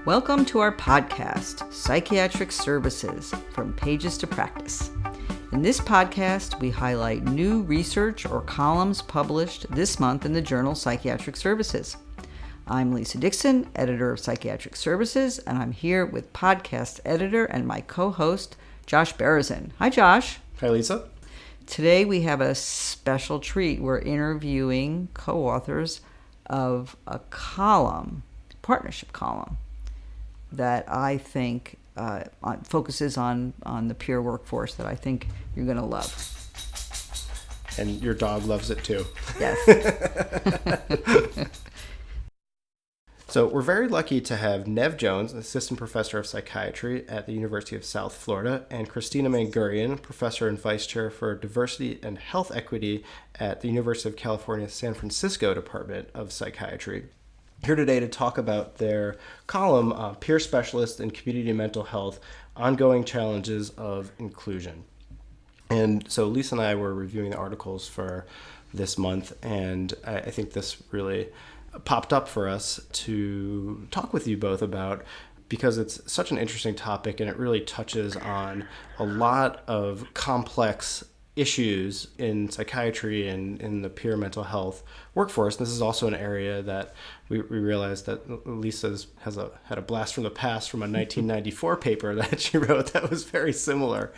Welcome to our podcast, Psychiatric Services, From Pages to Practice. In this podcast, we highlight new research or columns published this month in the journal Psychiatric Services. I'm Lisa Dixon, editor of Psychiatric Services, and I'm here with podcast editor and my co-host, Josh Berezin. Hi, Josh. Hi, Lisa. Today we have a special treat. We're interviewing co-authors of a column, partnership column, that I think focuses on the peer workforce that I think you're going to love. And your dog loves it too. Yes. So we're very lucky to have Nev Jones, assistant professor of psychiatry at the University of South Florida, and Christina Mangurian, professor and vice chair for diversity and health equity at the University of California, San Francisco Department of Psychiatry, here today to talk about their column, Peer Specialists in Community Mental Health, Ongoing Challenges of Inclusion. And so Lisa and I were reviewing the articles for this month, and I think this really popped up for us to talk with you both about, because it's such an interesting topic and it really touches on a lot of complex issues in psychiatry and in the peer mental health workforce. This is also an area that we realized that Lisa had a blast from the past from a 1994 paper that she wrote that was very similar.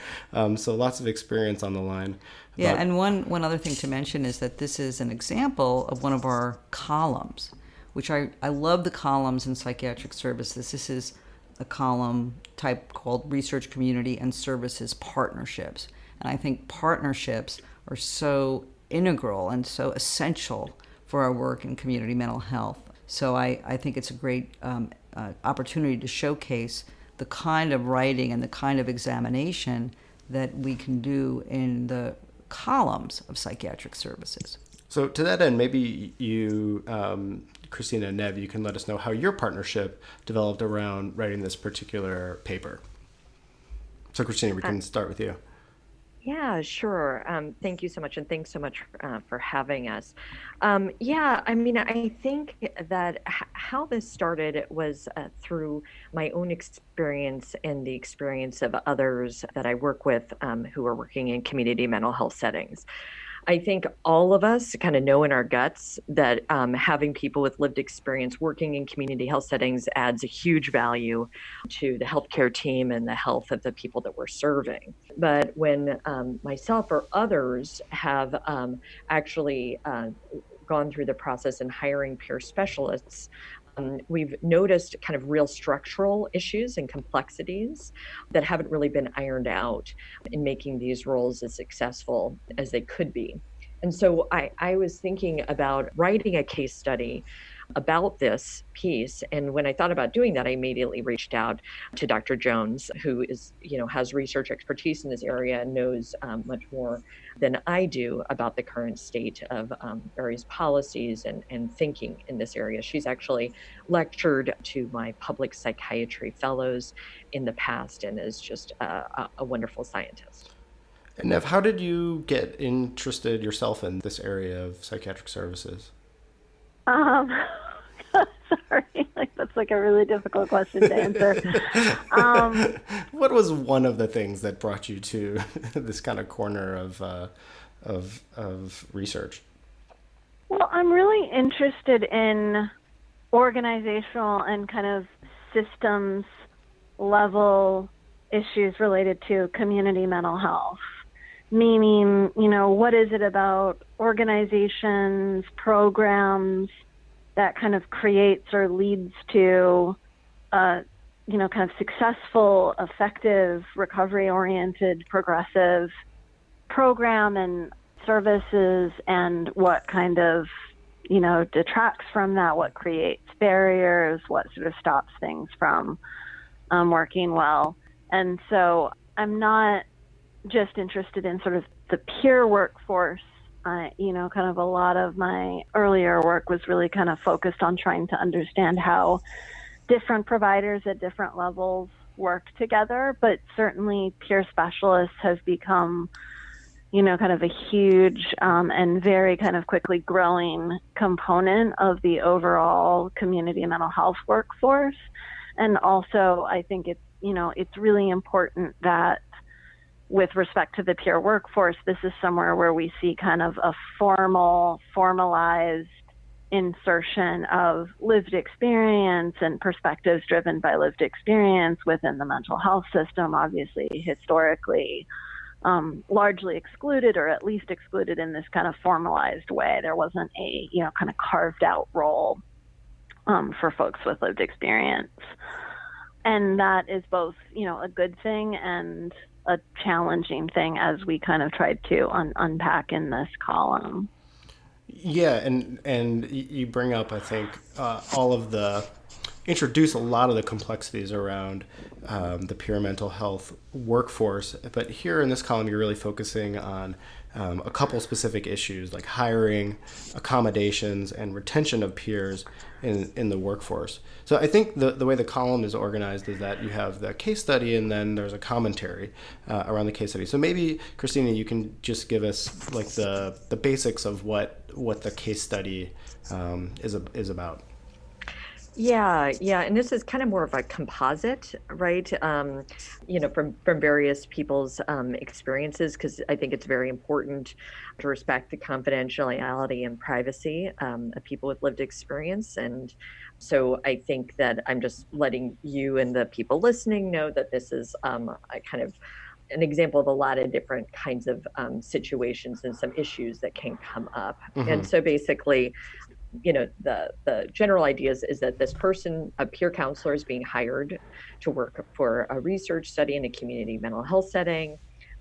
So lots of experience on the line. Yeah, and one other thing to mention is that this is an example of one of our columns, which I love the columns in psychiatric services. This is a column type called Research Community and Services Partnerships. And I think partnerships are so integral and so essential for our work in community mental health. So I think it's a great opportunity to showcase the kind of writing and the kind of examination that we can do in the columns of psychiatric services. So to that end, maybe you, Christina and Nev, you can let us know how your partnership developed around writing this particular paper. So Christina, we can start with you. Yeah, sure. Thank you so much. And thanks so much for having us. I think that how this started was through my own experience and the experience of others that I work with who are working in community mental health settings. I think all of us kind of know in our guts that having people with lived experience working in community health settings adds a huge value to the healthcare team and the health of the people that we're serving. But when myself or others have actually gone through the process in hiring peer specialists, we've noticed kind of real structural issues and complexities that haven't really been ironed out in making these roles as successful as they could be. And so I was thinking about writing a case study about this piece. And when I thought about doing that, I immediately reached out to Dr. Jones, who is, has research expertise in this area and knows much more than I do about the current state of various policies and thinking in this area. She's actually lectured to my public psychiatry fellows in the past and is just a wonderful scientist. And Nev, how did you get interested yourself in this area of psychiatric services? Sorry, that's a really difficult question to answer. What was one of the things that brought you to this kind of corner of research? Well, I'm really interested in organizational and kind of systems level issues related to community mental health. Meaning, what is it about organizations, programs that kind of creates or leads to, kind of successful, effective, recovery-oriented, progressive program and services, and what kind of, detracts from that, what creates barriers, what sort of stops things from working well. And so I'm not just interested in sort of the peer workforce. Kind of a lot of my earlier work was really kind of focused on trying to understand how different providers at different levels work together, but certainly peer specialists have become, kind of a huge and very kind of quickly growing component of the overall community mental health workforce. And also, I think it's really important that with respect to the peer workforce, this is somewhere where we see kind of a formalized insertion of lived experience and perspectives driven by lived experience within the mental health system, obviously historically largely excluded, or at least excluded in this kind of formalized way. There wasn't a kind of carved out role for folks with lived experience. And that is both a good thing and a challenging thing, as we kind of tried to unpack in this column. Yeah, and you bring up, I think, introduce a lot of the complexities around the peer mental health workforce. But here in this column, you're really focusing on a couple specific issues like hiring, accommodations, and retention of peers in the workforce. So I think the way the column is organized is that you have the case study and then there's a commentary around the case study. So maybe, Christina, you can just give us like the basics of what the case study is about. Yeah, and this is kind of more of a composite, right? From various people's experiences, because I think it's very important to respect the confidentiality and privacy of people with lived experience. And so I think that I'm just letting you and the people listening know that this is a kind of an example of a lot of different kinds of situations and some issues that can come up. Mm-hmm. And so basically, the general idea is that this person, a peer counselor, is being hired to work for a research study in a community mental health setting.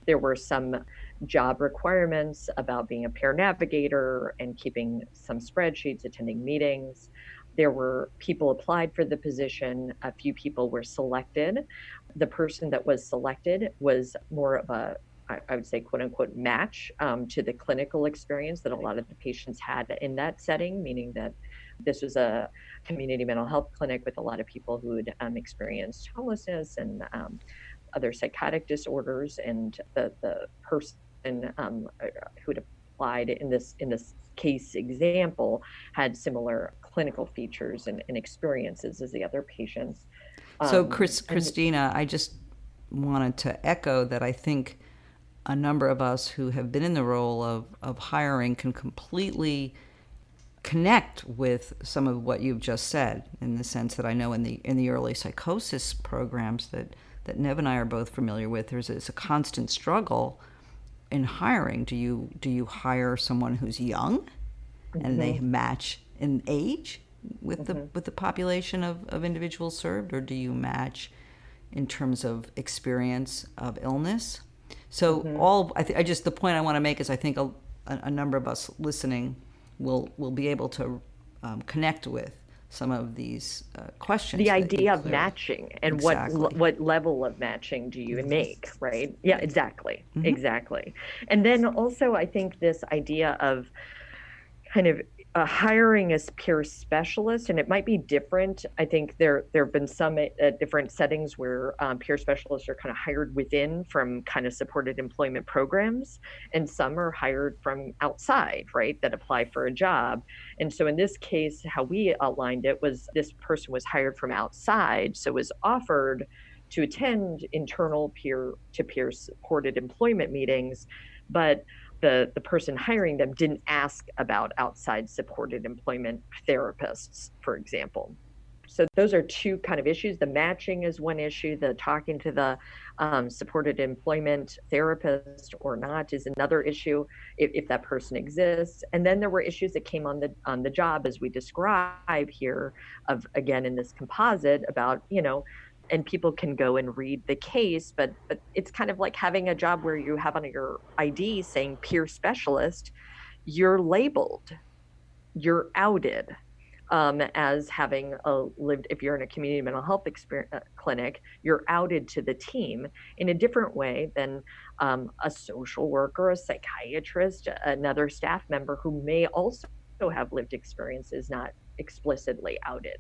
There were some job requirements about being a peer navigator and keeping some spreadsheets, attending meetings. There were people applied for the position. A few people were selected. The person that was selected was more of a, I would say, quote unquote, match to the clinical experience that a lot of the patients had in that setting, meaning that this was a community mental health clinic with a lot of people who had experienced homelessness and other psychotic disorders. And the person who had applied in this case example had similar clinical features and experiences as the other patients. So Christina, I just wanted to echo that I think a number of us who have been in the role of hiring can completely connect with some of what you've just said, in the sense that I know in the early psychosis programs that Nev and I are both familiar with, there's a constant struggle in hiring. Do you hire someone who's young and they match in age with the population of individuals served, or do you match in terms of experience of illness? So the point I want to make is I think a number of us listening will be able to connect with some of these questions. The idea of matching and exactly. what level of matching do you make, right? Yeah, exactly. Mm-hmm. Exactly. And then also I think this idea of kind of hiring as peer specialist, and it might be different. I think there have been some different settings where peer specialists are kind of hired within from kind of supported employment programs, and some are hired from outside, right, that apply for a job. And so in this case, how we outlined it was this person was hired from outside, so was offered to attend internal peer-to-peer supported employment meetings, but the person hiring them didn't ask about outside supported employment therapists, for example. So those are two kind of issues. The matching is one issue. The talking to the supported employment therapist or not is another issue, if that person exists. And then there were issues that came on the job, as we describe here, of, again, in this composite about, and people can go and read the case, but it's kind of like having a job where you have on your ID saying peer specialist, you're labeled, you're outed as having lived, if you're in a community mental health clinic, you're outed to the team in a different way than a social worker, a psychiatrist, another staff member who may also have lived experiences not explicitly outed.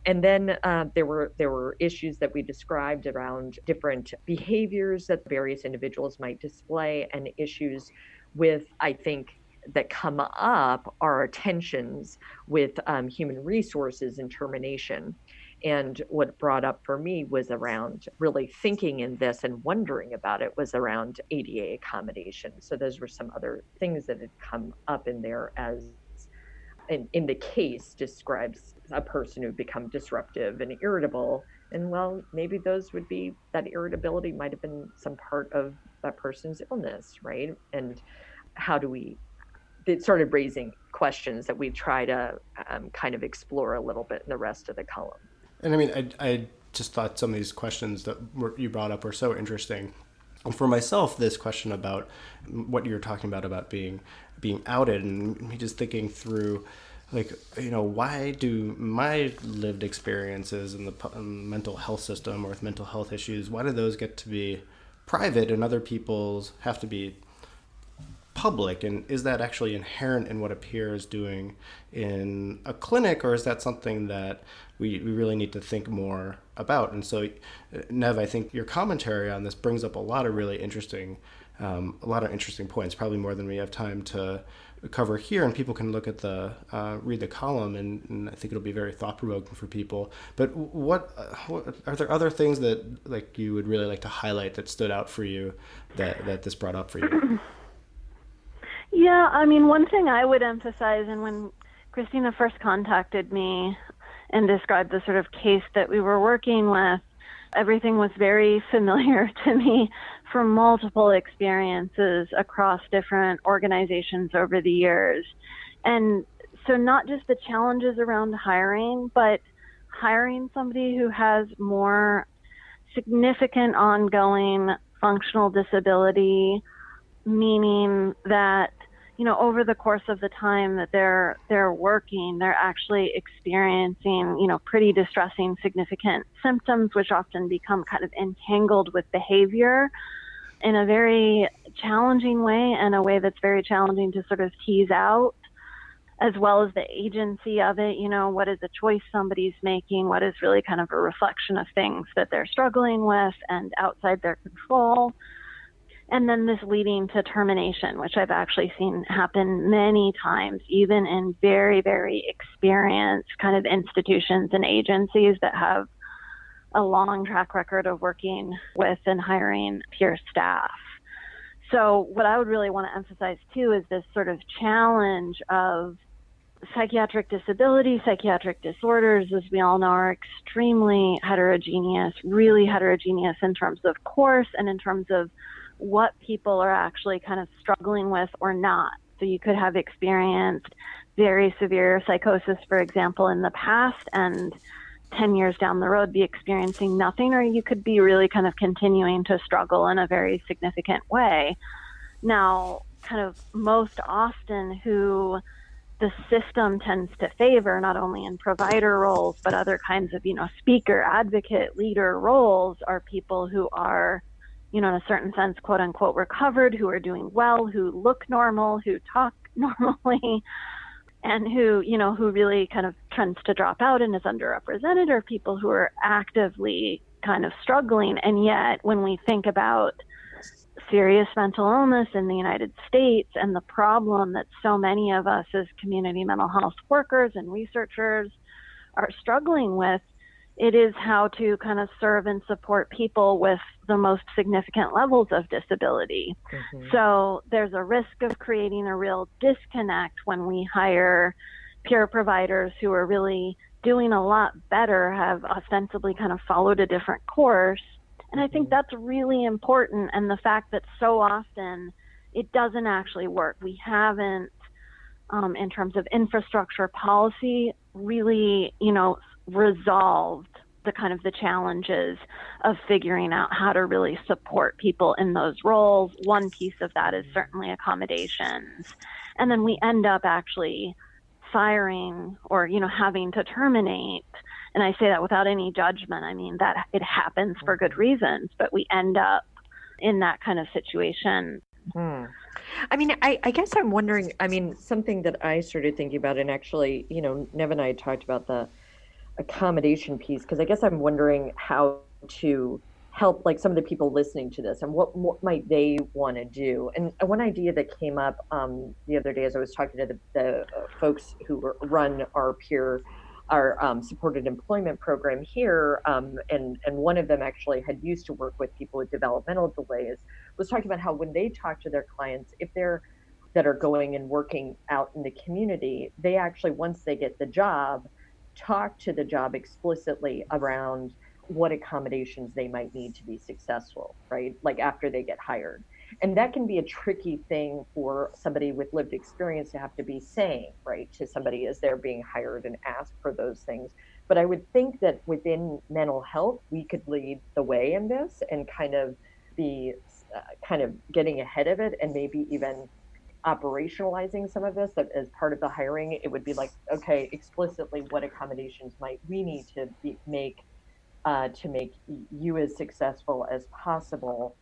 And then there were issues that we described around different behaviors that various individuals might display, and issues with, I think, that come up are tensions with human resources and termination. And what brought up for me was around really thinking in this and wondering about it was around ADA accommodation. So those were some other things that had come up in there as in the case describes a person who become disruptive and irritable. And well, maybe those would be that irritability might have been some part of that person's illness, right? And how do we it started raising questions that we try to kind of explore a little bit in the rest of the column. And I mean, I just thought some of these questions that you brought up were so interesting. And for myself, this question about what you're talking about being outed, and me just thinking through, like, why do my lived experiences in the mental health system or with mental health issues, why do those get to be private and other people's have to be public? And is that actually inherent in what a peer is doing in a clinic, or is that something that we really need to think more about? And so, Nev, I think your commentary on this brings up a lot of really interesting points, probably more than we have time to cover here, and people can look at read the column, and I think it'll be very thought-provoking for people. But what are there other things that, like, you would really like to highlight that stood out for you that this brought up for you? Yeah, I mean, one thing I would emphasize, and when Christina first contacted me and described the sort of case that we were working with, everything was very familiar to me from multiple experiences across different organizations over the years. And so not just the challenges around hiring, but hiring somebody who has more significant ongoing functional disability, meaning that over the course of the time that they're working, they're actually experiencing, pretty distressing, significant symptoms, which often become kind of entangled with behavior in a very challenging way, and a way that's very challenging to sort of tease out, as well as the agency of it. What is a choice somebody's making? What is really kind of a reflection of things that they're struggling with and outside their control? And then this leading to termination, which I've actually seen happen many times, even in very, very experienced kind of institutions and agencies that have a long track record of working with and hiring peer staff. So what I would really want to emphasize too is this sort of challenge of psychiatric disability, psychiatric disorders, as we all know, are extremely heterogeneous, really heterogeneous in terms of course and in terms of what people are actually kind of struggling with or not. So you could have experienced very severe psychosis, for example, in the past, and 10 years down the road be experiencing nothing, or you could be really kind of continuing to struggle in a very significant way. Now, kind of most often who the system tends to favor, not only in provider roles, but other kinds of, speaker, advocate, leader roles, are people who are, in a certain sense, quote unquote, recovered, who are doing well, who look normal, who talk normally, and who really kind of tends to drop out and is underrepresented, are people who are actively kind of struggling. And yet, when we think about serious mental illness in the United States and the problem that so many of us as community mental health workers and researchers are struggling with, it is how to kind of serve and support people with the most significant levels of disability. Mm-hmm. So there's a risk of creating a real disconnect when we hire peer providers who are really doing a lot better, have ostensibly kind of followed a different course. And I think that's really important. And the fact that so often it doesn't actually work. We haven't, in terms of infrastructure policy, really, resolved the challenges of figuring out how to really support people in those roles. One piece of that is certainly accommodations. And then we end up actually firing or, having to terminate. And I say that without any judgment. I mean, that it happens for good reasons, but we end up in that kind of situation. I mean, I guess I'm wondering, something that I started thinking about, and actually, Nev and I talked about the accommodation piece, because I guess I'm wondering how to help like some of the people listening to this, and what might they want to do. And one idea that came up the other day as I was talking to the folks who run our peer our supported employment program here, and one of them actually had used to work with people with developmental delays, was talking about how when they talk to their clients, if they're that are going and working out in the community, they actually, once they get the job, talk to the job explicitly around what accommodations they might need to be successful, right? Like after they get hired. And that can be a tricky thing for somebody with lived experience to have to be saying, right, to somebody as they're being hired and ask for those things. But I would think that within mental health, we could lead the way in this and kind of be kind of getting ahead of it, and maybe even operationalizing some of this, that as part of the hiring, it would be like, okay, explicitly what accommodations might we need to make you as successful as possible.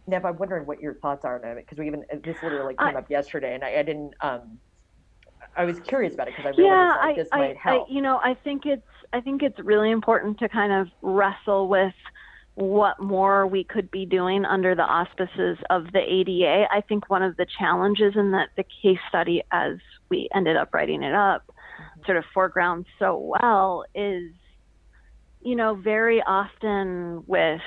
Nev, I'm wondering what your thoughts are on it, because we even this literally came up yesterday, and I didn't. I was curious about it because I realized like this might help. I think it's really important to kind of wrestle with what more we could be doing under the auspices of the ADA. I think one of the challenges in that the case study, as we ended up writing it up, sort of foregrounds so well is, very often with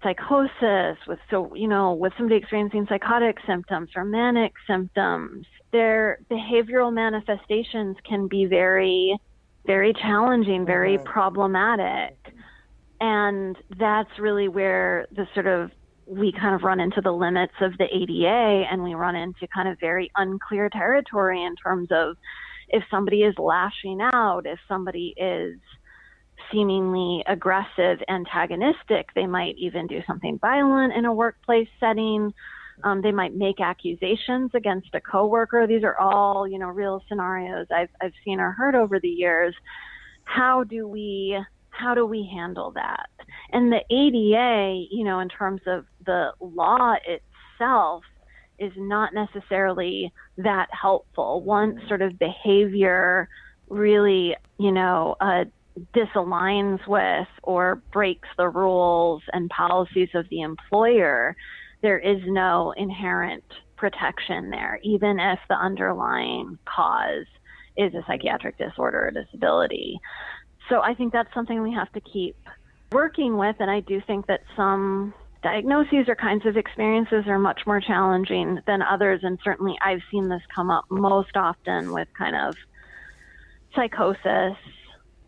psychosis, with somebody experiencing psychotic symptoms or manic symptoms, their behavioral manifestations can be very, very challenging, very problematic. And that's really where we kind of run into the limits of the ADA, and we run into kind of very unclear territory in terms of if somebody is lashing out, if somebody is seemingly aggressive, antagonistic, they might even do something violent in a workplace setting. They might make accusations against a coworker. These are all, real scenarios I've seen or heard over the years. How do we handle that? And the ADA, in terms of the law itself, is not necessarily that helpful. Once sort of behavior really, disaligns with or breaks the rules and policies of the employer, there is no inherent protection there, even if the underlying cause is a psychiatric disorder or disability. So I think that's something we have to keep working with, and I do think that some diagnoses or kinds of experiences are much more challenging than others, and certainly I've seen this come up most often with kind of psychosis,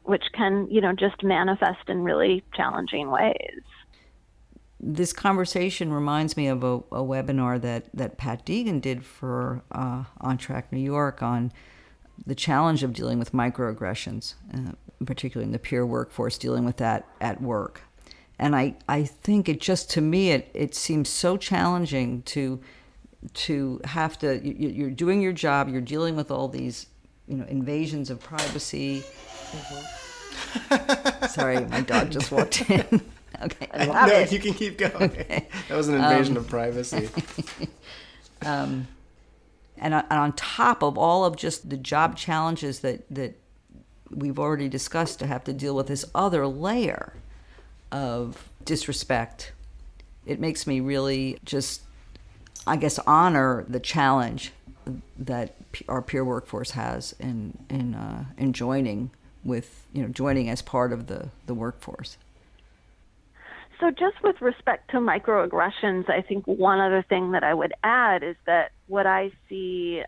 which can, just manifest in really challenging ways. This conversation reminds me of a webinar that Pat Deegan did for On Track New York on the challenge of dealing with microaggressions, particularly in the peer workforce, dealing with that at work. And I think to me, it seems so challenging to have to, you're doing your job, you're dealing with all these, invasions of privacy. Sorry, my dog just walked in. Okay. No, you can keep going. Okay. That was an invasion of privacy. And on top of all of just the job challenges that we've already discussed, to have to deal with this other layer of disrespect, it makes me really just, I guess, honor the challenge that our peer workforce has in joining as part of the workforce. So just with respect to microaggressions, I think one other thing that I would add is that what I see,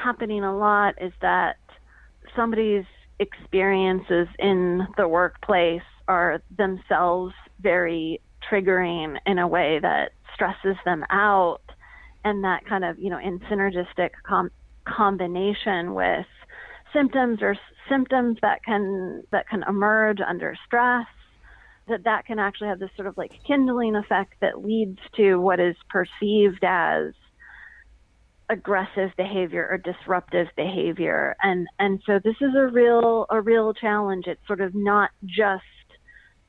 happening a lot is that somebody's experiences in the workplace are themselves very triggering in a way that stresses them out, and that kind of, in synergistic combination with symptoms that can emerge under stress, that can actually have this sort of like kindling effect that leads to what is perceived as aggressive behavior or disruptive behavior. And so this is a real challenge. It's sort of not just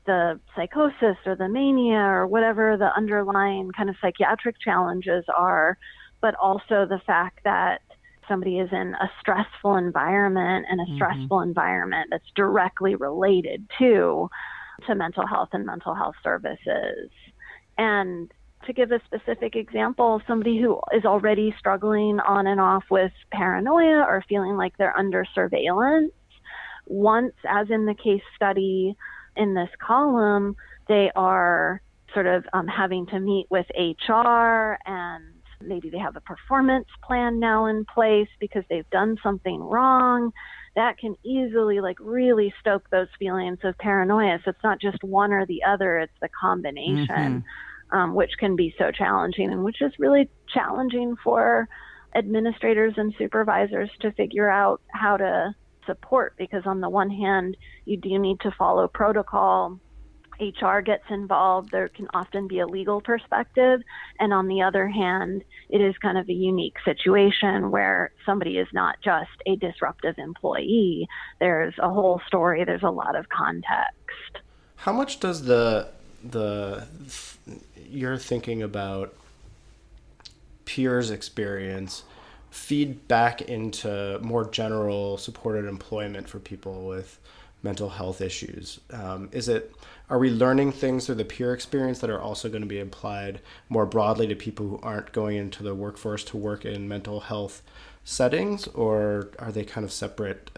the psychosis or the mania or whatever the underlying kind of psychiatric challenges are, but also the fact that somebody is in a stressful environment, and a stressful environment that's directly related to mental health and mental health services. And to give a specific example, somebody who is already struggling on and off with paranoia or feeling like they're under surveillance, once, as in the case study in this column, they are sort of having to meet with HR, and maybe they have a performance plan now in place because they've done something wrong, that can easily really stoke those feelings of paranoia. So it's not just one or the other, it's the combination, which can be so challenging, and which is really challenging for administrators and supervisors to figure out how to support, because on the one hand, you do need to follow protocol. HR gets involved. There can often be a legal perspective. And on the other hand, it is kind of a unique situation where somebody is not just a disruptive employee. There's a whole story. There's a lot of context. How much does you're thinking about peers' experience feed back into more general supported employment for people with mental health issues? Are we learning things through the peer experience that are also going to be applied more broadly to people who aren't going into the workforce to work in mental health settings, or are they kind of separate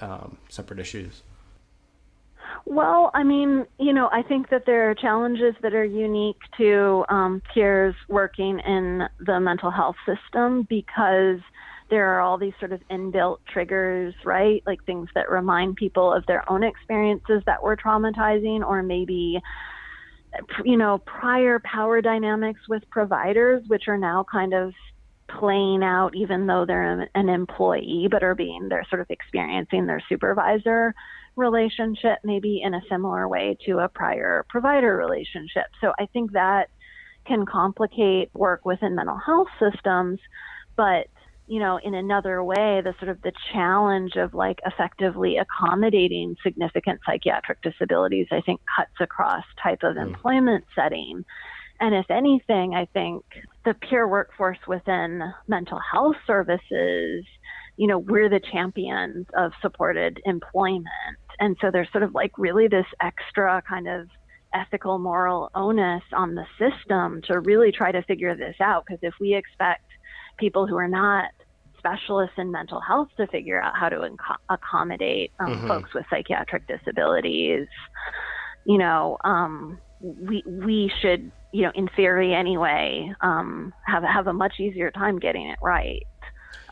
issues? Well, I mean, I think that there are challenges that are unique to peers working in the mental health system, because there are all these sort of inbuilt triggers, right? Like things that remind people of their own experiences that were traumatizing, or maybe, prior power dynamics with providers, which are now kind of playing out even though they're an employee, but they're sort of experiencing their supervisor relationship maybe in a similar way to a prior provider relationship. So I think that can complicate work within mental health systems, but in another way, the challenge of effectively accommodating significant psychiatric disabilities, I think, cuts across type of employment setting. And if anything, I think the peer workforce within mental health services, we're the champions of supported employment. And so there's sort of really this extra kind of ethical, moral onus on the system to really try to figure this out. Because if we expect people who are not specialists in mental health to figure out how to accommodate folks with psychiatric disabilities, we should, in theory anyway, have a much easier time getting it right.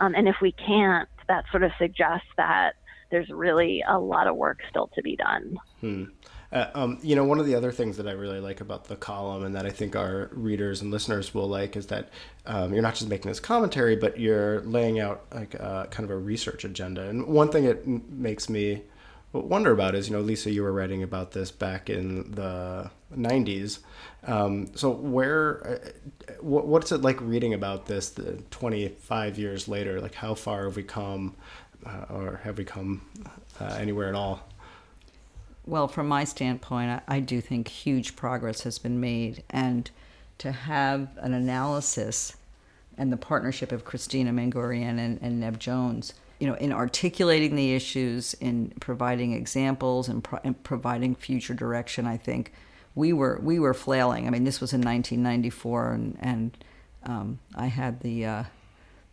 And if we can't, that sort of suggests that there's really a lot of work still to be done. One of the other things that I really like about the column, and that I think our readers and listeners will like, is that you're not just making this commentary, but you're laying out kind of a research agenda. And one thing it makes me wonder about is, Lisa, you were writing about this back in the 90s. So what's it like reading about this 25 years later? Like, how far have we come, or have we come anywhere at all? Well, from my standpoint, I do think huge progress has been made. And to have an analysis and the partnership of Christina Mangorian and Nev Jones, in articulating the issues, in providing examples, and providing future direction, I think we were flailing. I mean, this was in 1994, and I had the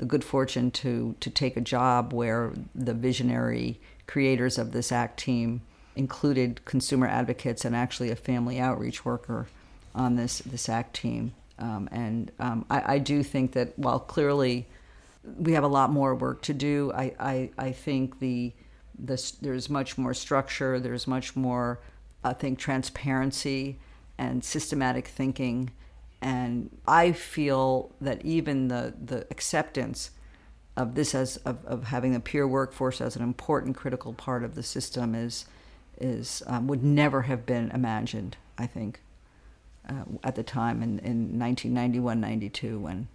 good fortune to take a job where the visionary creators of this ACT team included consumer advocates and actually a family outreach worker on this ACT team. I do think that while clearly we have a lot more work to do, I think there's much more structure, there's much more, I think, transparency and systematic thinking. And I feel that even the acceptance of this of having the peer workforce as an important, critical part of the system would never have been imagined, I think, at the time in 1991, 92, when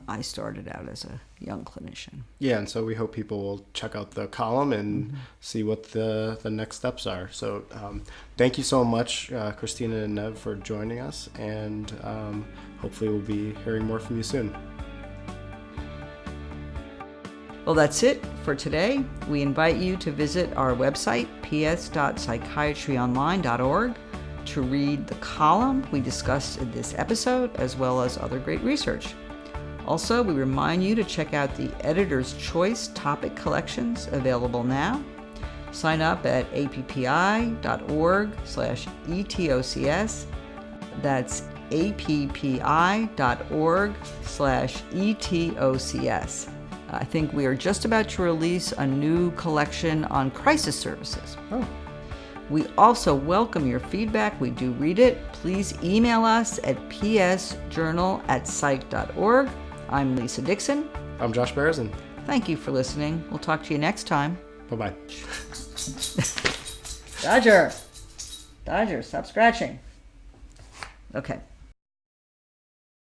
I started out as a young clinician. Yeah, and so we hope people will check out the column and see what the next steps are. So thank you so much, Christina and Nev, for joining us, and hopefully we'll be hearing more from you soon. Well, that's it for today. We invite you to visit our website, ps.psychiatryonline.org, to read the column we discussed in this episode, as well as other great research. Also, we remind you to check out the Editor's Choice topic collections available now. Sign up at appi.org/ETOCS. That's appi.org/ETOCS. I think we are just about to release a new collection on crisis services. Oh. We also welcome your feedback. We do read it. Please email us at psjournal@psych.org. I'm Lisa Dixon. I'm Josh Beresin. Thank you for listening. We'll talk to you next time. Bye-bye. Dodger, stop scratching. Okay.